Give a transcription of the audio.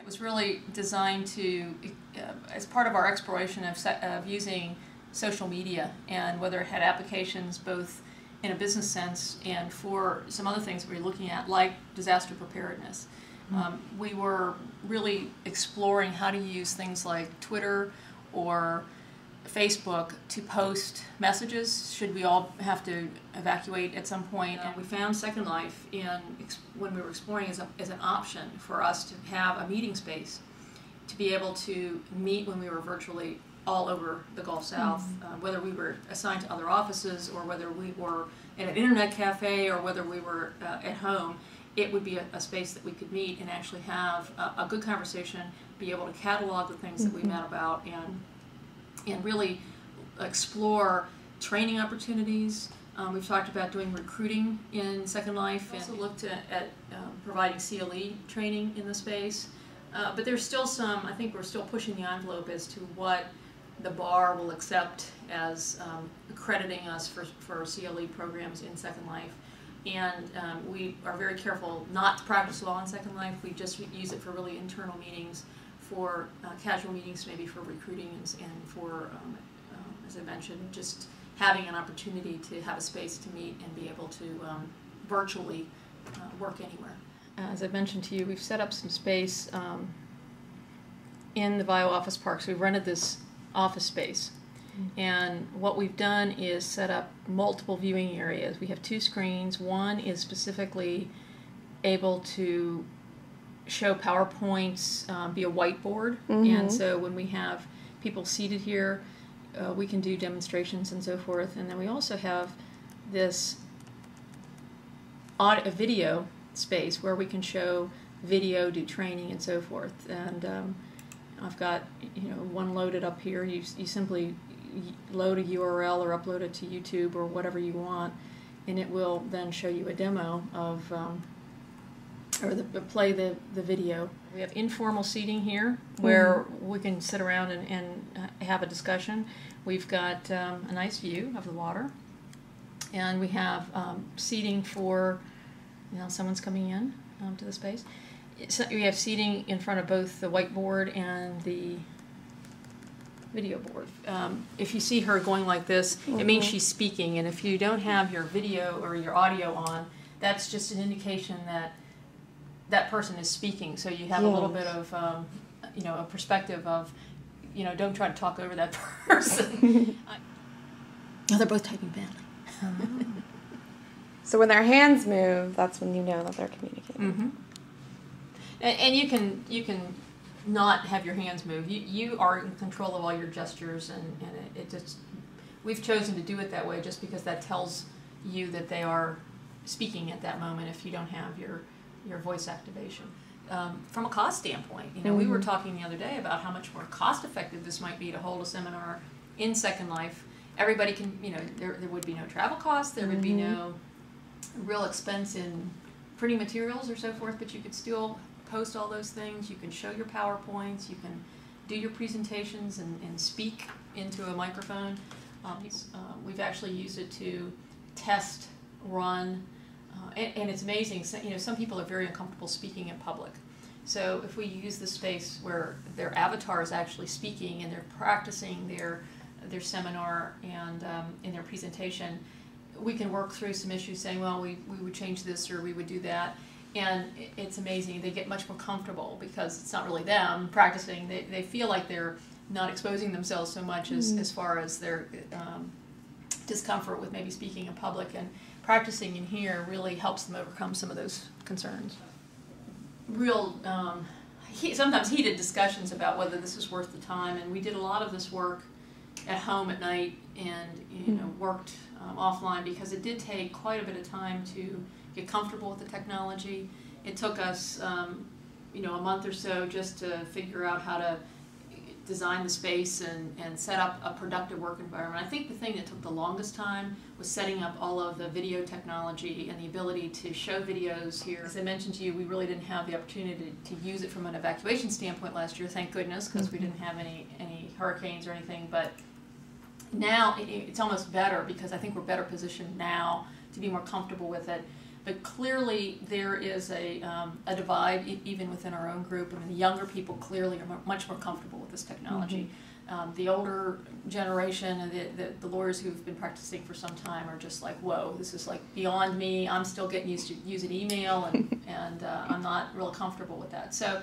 It was really designed to, as part of our exploration of using social media, and whether it had applications both in a business sense and for some other things we were looking at, like disaster preparedness. We were really exploring how to use things like Twitter or Facebook to post messages should we all have to evacuate at some point. And we found Second Life when we were exploring as an option for us to have a meeting space to be able to meet when we were virtually all over the Gulf South, whether we were assigned to other offices or whether we were in an internet cafe or whether we were at home. It would be a space that we could meet and actually have a good conversation, be able to catalog the things that we met about, and really explore training opportunities. We've talked about doing recruiting in Second Life. We also looked at providing CLE training in the space. But there's still some, I think we're still pushing the envelope as to what the bar will accept as accrediting us for CLE programs in Second Life. And we are very careful not to practice law in Second Life. We just use it for really internal meetings, for casual meetings, maybe for recruiting, and for, as I mentioned, just having an opportunity to have a space to meet and be able to virtually work anywhere. As I mentioned to you, we've set up some space in the Bio Office Park. So we've rented this office space. And what we've done is set up multiple viewing areas. We have 2 screens. One is specifically able to show PowerPoints via whiteboard. And so when we have people seated here, we can do demonstrations and so forth. And then we also have this a video space where we can show video, do training, and so forth. And I've got one loaded up here. You simply load a URL or upload it to YouTube or whatever you want, and it will then show you a demo of play the video. We have informal seating here where we can sit around and have a discussion. We've got a nice view of the water, and we have seating for someone's coming in to the space. So we have seating in front of both the whiteboard and the video board. If you see her going like this, it means she's speaking, and if you don't have your video or your audio on, that's just an indication that that person is speaking. So you have a little bit of a perspective of don't try to talk over that person. Oh, they're both typing badly. So when their hands move, that's when you know that they're communicating. And you can not have your hands move. You are in control of all your gestures, and it just, we've chosen to do it that way just because that tells you that they are speaking at that moment if you don't have your voice activation. From a cost standpoint, we were talking the other day about how much more cost effective this might be to hold a seminar in Second Life. Everybody can, there would be no travel costs, there would be no real expense in printing materials or so forth, but you could still post all those things. You can show your PowerPoints, you can do your presentations and speak into a microphone. We've actually used it to test run, and it's amazing. So, some people are very uncomfortable speaking in public. So if we use the space where their avatar is actually speaking and they're practicing their seminar and in their presentation, we can work through some issues saying, well, we would change this or we would do that. And it's amazing. They get much more comfortable because it's not really them practicing. They feel like they're not exposing themselves so much as far as their discomfort with maybe speaking in public. And practicing in here really helps them overcome some of those concerns. Real, sometimes heated discussions about whether this is worth the time. And we did a lot of this work at home at night and worked offline because it did take quite a bit of time to get comfortable with the technology. It took us a month or so just to figure out how to design the space and set up a productive work environment. I think the thing that took the longest time was setting up all of the video technology and the ability to show videos here. As I mentioned to you, we really didn't have the opportunity to use it from an evacuation standpoint last year, thank goodness, because we didn't have any hurricanes or anything. But now it's almost better because I think we're better positioned now to be more comfortable with it. But clearly there is a divide even within our own group. I mean, the younger people clearly are much more comfortable with this technology. The older generation and the lawyers who've been practicing for some time are just like, whoa, this is like beyond me. I'm still getting used to using email, and I'm not real comfortable with that. So